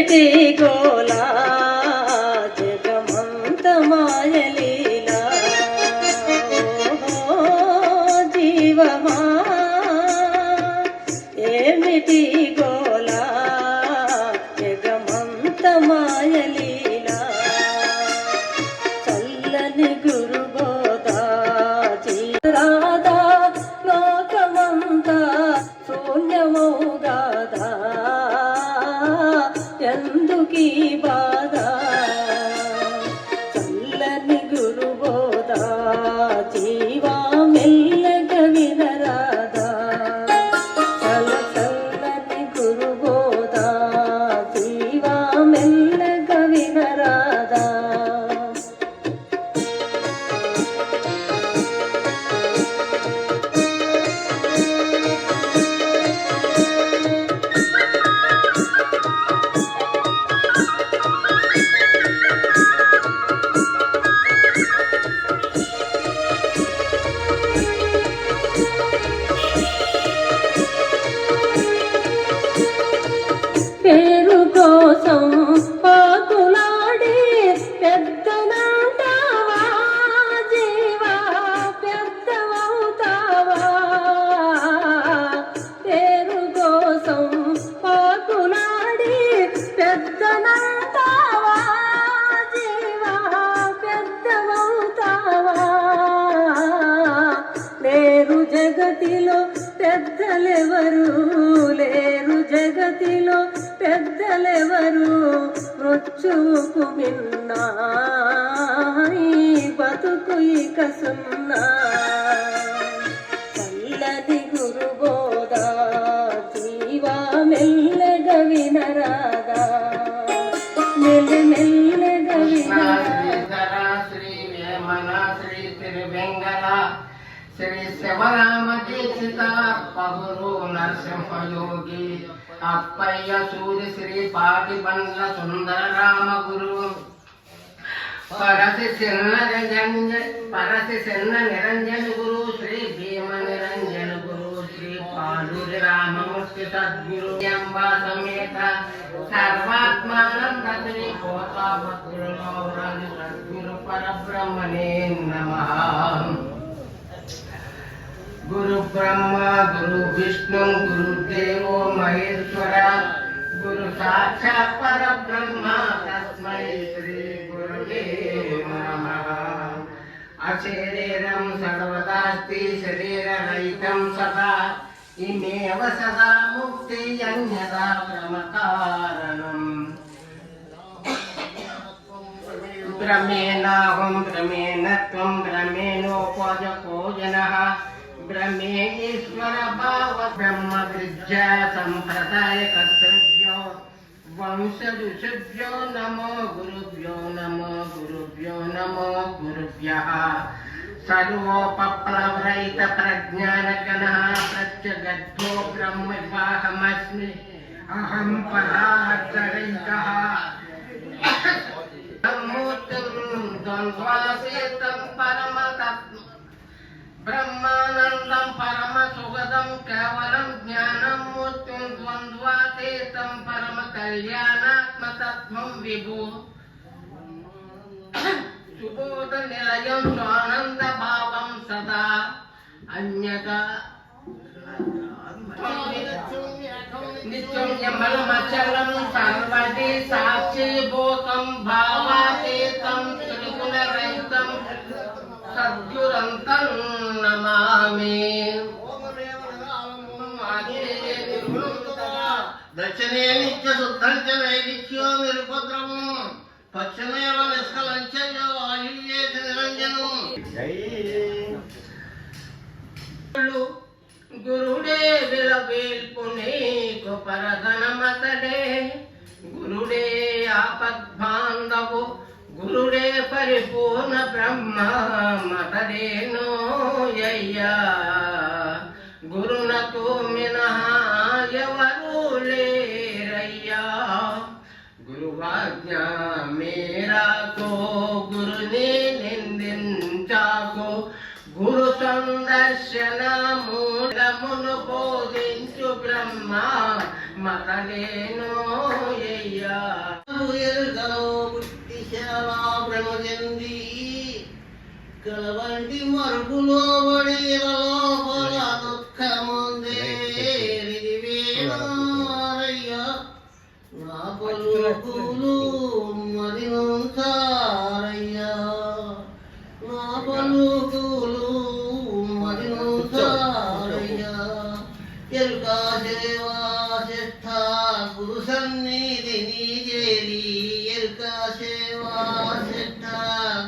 ఏమిటి గోలా జగమంత మాయలీలా జీవమా ఏమిటి గోలా జగమంత మాయలీలా చల్లని గురుబోధా రాధా లోకమంతా శూన్యమౌగాదా ఎందుకీ బాధ చల్లని గురుబోధా జీవా మెల్లగ వినరాదా చల్లని గురుబోధా జీవా మెల్లగ వినరాదా పేరు కోసం పాకులాడి పెద్దనంటావా జీవా పెద్దవవుతావా పేరు కోసం పాకులాడి పెద్దనంటావా జీవా పెద్దవవుతావా లేరు జగతిలో పెద్దలెవరు లేరు జగతిలో పెద్దలెవరు మృత్యువుకు మిన్నా బతుకు ఇక సున్నా చల్లని గురుబోధా జీవా మెల్లగ వినరాదా మెల్లగ వినరాదా శ్రీ శివరామ దీక్షిత పగురు నరసింహయోగి అప్పయ్య సూరి శ్రీ పాటి బండ్ల సుందర రామ గురు పరసి చిన్న నిరంజన గురు శ్రీ భీమ నిరంజన గురు శ్రీ పాలూరి రామమూర్తి సద్గురు అంబా సమేత సర్వాత్మానంద శ్రీ కోటాభద్రులౌరాది సద్గురు పరబ్రహ్మణే నమః. गुरु ब्रह्मा गुरु विष्णु गुरुदेवो महेश्वर गुरु साक्षात् परब्रह्म तस्मै श्री गुरुवे नमः. अशरीरं सर्वदास्ति शरीररहितं सदा इमेव सदा मुक्ति अन्यथा भ्रमकारणम्. भ्रमेणाहं भ्रमेण त्वं भ्रमेणोपजको जनः ब्रह्मे ईश्वर भाव ब्रह्म विद्या संप्रदाय कर्तव्यो वंश ऋषिभ्यो नमो गुरुभ्यो नमो गुरुभ्यः. सर्वोपप्लवरहित प्रज्ञानगणः प्रत्यगद्धो ब्रह्मवाहमस्मि अहं पराचरितः मूर्तिं द्वन्द्वातीतं परमतत्त्वं ब्रह्मानंदं परम सुगदं केवलं ज्ञानं मूर्तिं द्वन्द्वातीतं परम कल्याणात्मतत्त्वं विभु सुबोध निलयं स्वानंद भावं सदा अन्यथा नित्यं यमलमचलं सर्वदि साक्षीभूतं भावातीतं त्रिगुणरहितं सद्गुरन्तं नमामि. दक्षिणे नित्य शुद्धं च नैमित्यो निरुपद्रवं पश्चिमेव निष्कलं च यो आयुर्येति निरञ्जनं. गुरुडे विलवेल्पुने कुपरधनमतडे गुरुडे आपद्बान्धवो गुरुडे परिपूर्ण ब्रह्म मतडेनो यయ్యా गुरुनतो मिनः ఎవరు లేరయ్యా गुरुवाज्ञा मेरा तो गुरुने निंदिंचाको गुरु संदर्शनमूलमुनु बोधिंचु ब्रह्मा మతలేనో అయ్యా ఎరుగలో పుట్టి సేవా బ్రహ్మజంది కలవంటి మరుపులో పడి లోపల దుఃఖముందే రిదివేనారయ్యా నా పలుకులు మరి నుంచారయ్యా నా పలుకులు మరి నుంచారయ్యా ఎరుకా సేవా శ్రేష్ఠ గురు సన్నిధిని చేరి ఎరుకా సేవా శ్రేష్ఠ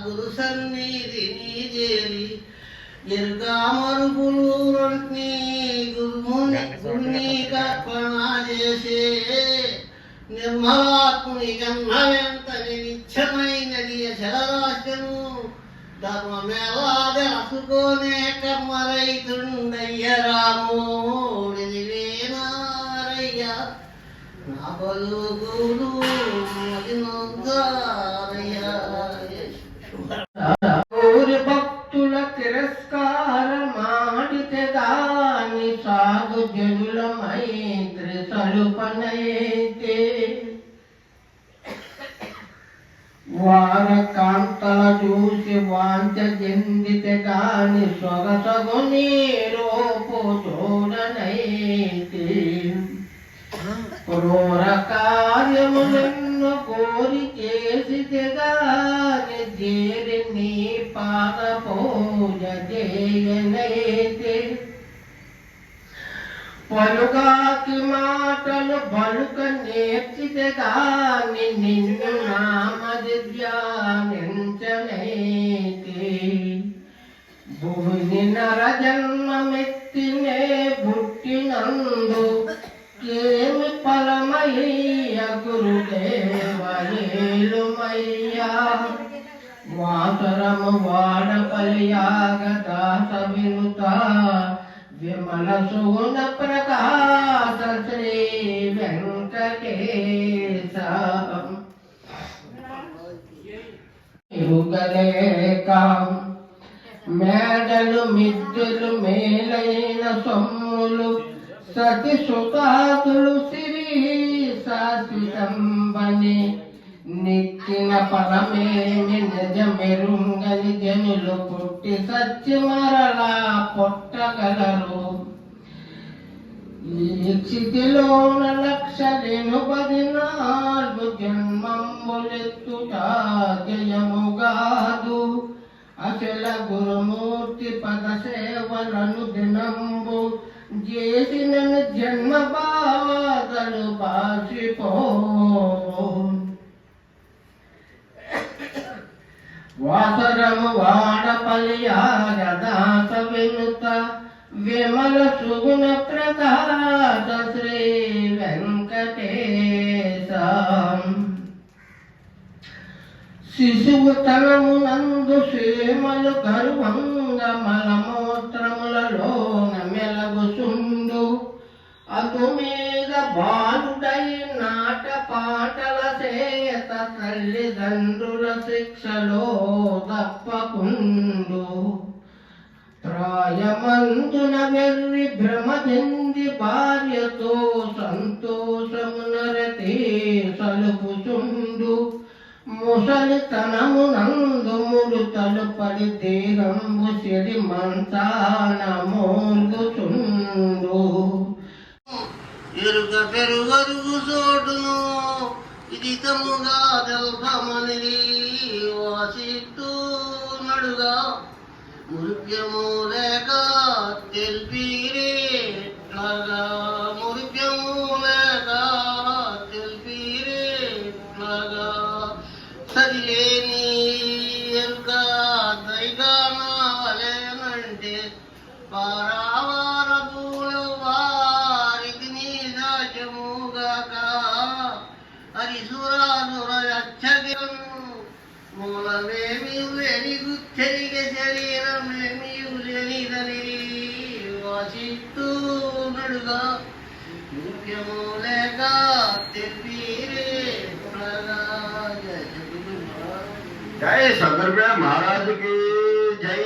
గురు సన్నిధిని చేరి ఎరుకా మరుపులు రొట్ని గురుని కర్పణ చేసే నిర్మలాత్ముని జన్మవెంతని నిత్యమైనది శరరాశను ధర్మమేలా తెలుసుకొనే కర్మరైతుండయ్య రామోడివేనారయ్య నా పలుకులు ఊరి భక్తుల తిరస్కార మాడితే దాని సాగు జనుల మైత్రి సలుపనైతే వార కాంతల చూసి వాంచ చెందితే గాని సొగసగు నీరోపు చూడనైతే క్రూర కార్యములెన్ను కోరి చేసితే గాని చేరి నీ పాద పూజ చేయనైతే పలుకాకి మాటలు బలుక నేర్చితే గాని నిన్ను నామది ధ్యానించనైతే భూమి నర జన్మమెత్తినే పుట్టినందు ఏమి ఫలమయ్య గురుదేవయేలుమయ్యా వాసరము వాడపలియాగ దాస వినుత విమల సుగుణ ప్రకాశ శ్రీ వెంకటేశ ఇరుగలేక మేడలు మిద్దెలు మేలైన సొమ్ములు సతి సుతాతులు సిరి శాశ్వతంబని నిత్తిన ఫలమేమి నిజమెరుంగని జనులు పుట్టి సత్య మరలా పొట్టగలరు ఈ క్షితిలోన 1,84 జన్మంబులెత్తుట జయముగాదు అచల గురుమూర్తి పద సేవలను దినంబు చేసిన జన్మ బాధలు బాసిపో వాసరము వాడపలియాగ దాస వినుత విమల సుగుణ ప్రకాశ శ్రీ వెంకటేశ శిశువు తనమునందు సీమలు గర్వంగ మలమూత్రములలోన మెలగుసుండు అటు మీద బాలుడై నాట పాటల చేత తల్లిదండ్రుల శిక్షలో తప్పకుండు ప్రాయమందున వెర్రి భ్రమ చెంది భార్యతో సంతోషమునరతి సలుపుచుండు ముసలి తనమునందు ముడుతలు పడి తీరంబు సిరి మంచాన మోల్గుచుండు ఎరుక పెరుగరుగు చోటును ఇది తముగా తెల్పమని వాసిస్తూ నడుగా మురుగ్యము లేక తెలిపిరేట్లాగా మురుగ్యము లేక తెలిపిరేట్లాగా సరిలేని ఎరుక దైగానాలేనంటే పారావార పూలు వారికి నీదాచముగాక హరిసురాసుర అచ్చగను మూలమేమి లేని గుచ్చరిగ శరీరమేమి లేనిదని వాసిస్తూ నడుగా ముఖ్యము లేక తెప్పిరే जय सदर महाराज की जय।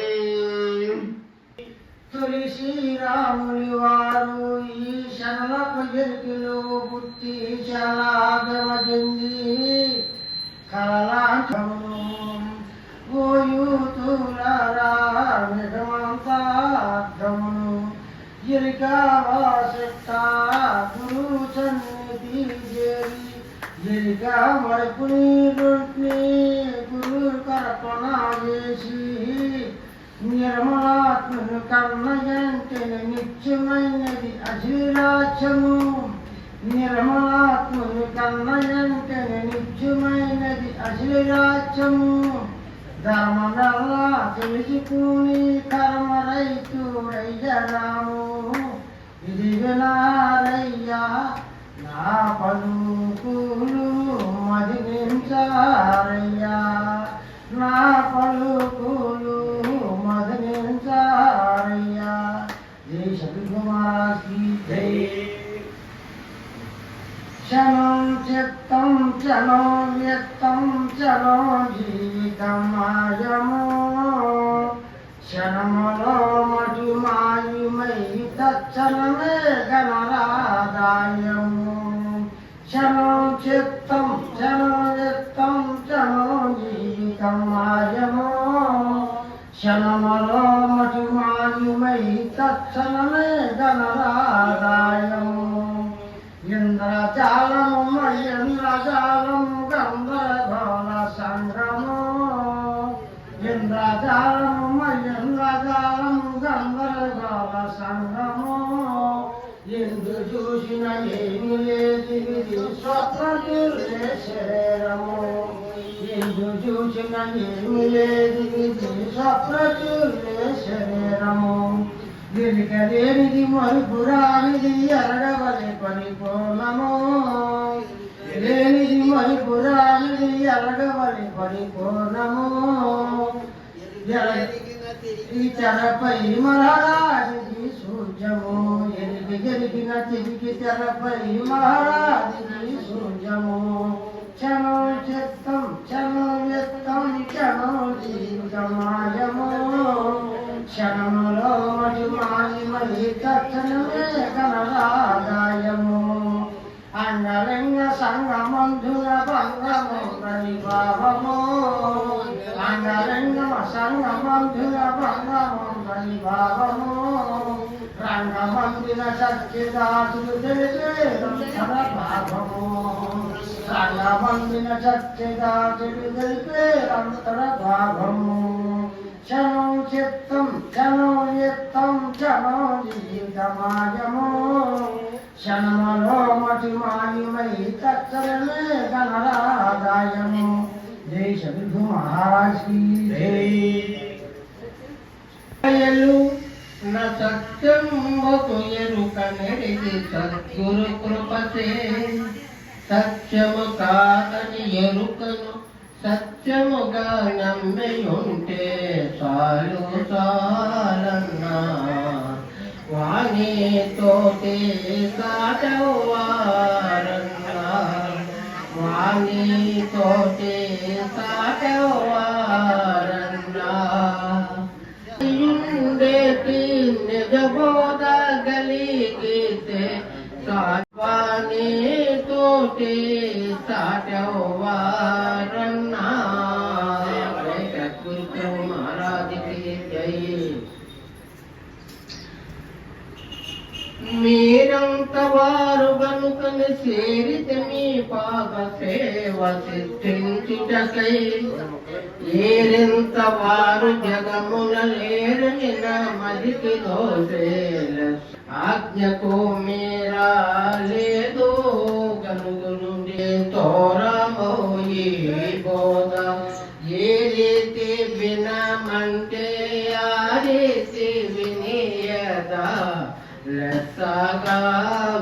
తొలి శ్రీరాముని వారు ఈ శరణపు జరిగిలో పుట్టి శలాదమజంది కలలాంఛము ఓయూతులారా నిగమంతార్థమును ఎరికావాసెట్ట గురు సన్నిధి చేరి ఎరికా మడుపుని రొట్ని గురు కర్పణ చేసి నిర్మలాత్మను కర్ణయంటే నిత్యమైనది అధిరాజ్యము నిర్మలాత్మను కర్ణయంటే నిత్యమైనది అధిరాజ్యము ధర్మనల్లా తెలుసుకుని కర్మ రైతుడయ్యరాము ఇది వినారయ్యా నా పలుకులు మదినించారయ్యా నా పలుకులు మదినించారయ్యా జై శబరిమలాకి జై క్షణం చిత్తం క్షణం వ్యక్తం క్షణం జీవితం మాయము క్షణములో మటు మాయుమై తక్షణమే గణరాదాయము క్షణం చిత్తం క్షణం వ్యక్తం క్షణం జీవితం మాయము క్షణములో మటు మాయుమై తక్షణమే గణరాదాయము ఇంద్రజాలము ఇంద్రజాలము గంధర్వల సంగ్రము ఇంద్రజాలము ఇంద్రజాలము గంధర్వల సంగ్రము ఎందు చూసిన ఏమి లేదు స్వప్నతుల్య శరీరము ఎందు చూసిన ఏమి లేదు స్వప్నతుల్య శరీరము వెనుకలేనిది మరుపురానిది ఎరగవలె పరిపూర్ణము లేనిది మరుపురానిది ఎరగవలె పరిపూర్ణము తెరపై మహారాజుకి సూర్యము ఎరిగిన తిరిగి తెరపై మహారాజుకి సూర్యము క్షణం చిత్తం క్షణం వ్యక్తం క్షణం జీవితమాయము క్షణములో మటి మాని మళ్ళీ తక్షణమే కనరాదాయము అంగలింగ సంగమంధుల భంగము పరిభావము అంగలింగ సంగమంధుల భంగము పరిభావము రంగమందిన సత్యదాసులు తెలిసే భావము రంగమందిన సత్యదాసులు తెలిపే అంతర భావము క్షణం చిత్తం క్షణం వ్యక్తం క్షణం జీవితమాయము క్షణములో మటి మాయుమై తక్షణమే గణరాదాయము జై శబరి మహారాజుకి జై సత్యముకు ఎరుక నెడిది సద్గురు కృపచే సత్యము కాదని ఎరుకను సత్యముగా నమ్మియుంటే చాలు చాలన్నా వాణితోటి సాటవారన్నా వాణితోటి సాటవారన్నా ఉండేటి నిజబోధ గలిగితే వాణితోటి సాటవారన్నా మీరంత వారు గనుకని చేరిత మీ పాద సేవ సిద్ధించుటకై ఏరింత వారు జగమున లేరని నా మదికి దోసేల ఆజ్ఞకు మీరా లేదు గనుగును తోరమోయి బోధ ఏ రీతి వినమంటే ఆ రీతి వినియదా లెస్సగా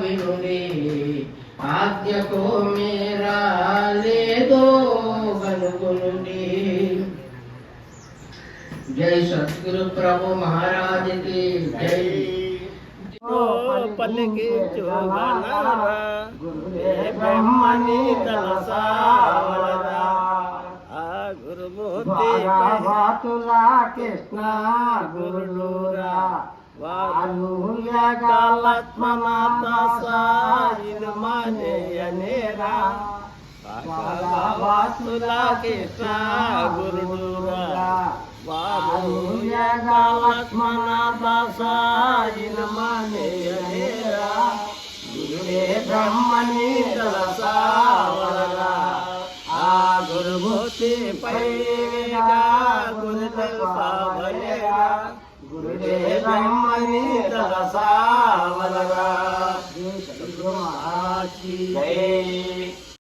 వినుడి ఆజ్ఞకు మీరా లేదో గనుగునుడి జై సద్గురు ప్రభు మహారాజ్ కి జై పల్లికి బ్రహ్మని తలసావలదా గురుమూర్తి కృష్ణ గురురా వారు యాగాలత్మనాథ సాయిన మానేయనేరా వాసుల కృష్ణ గురుడురా వారు యాగాలత్మనాథ సాయిన మానేయనేరా గురుడే బ్రహ్మని దళసావరా ఆ గురుమూర్తి పైగా గురుదేవా గురుడే బ్రహ్మని దళసావరా జై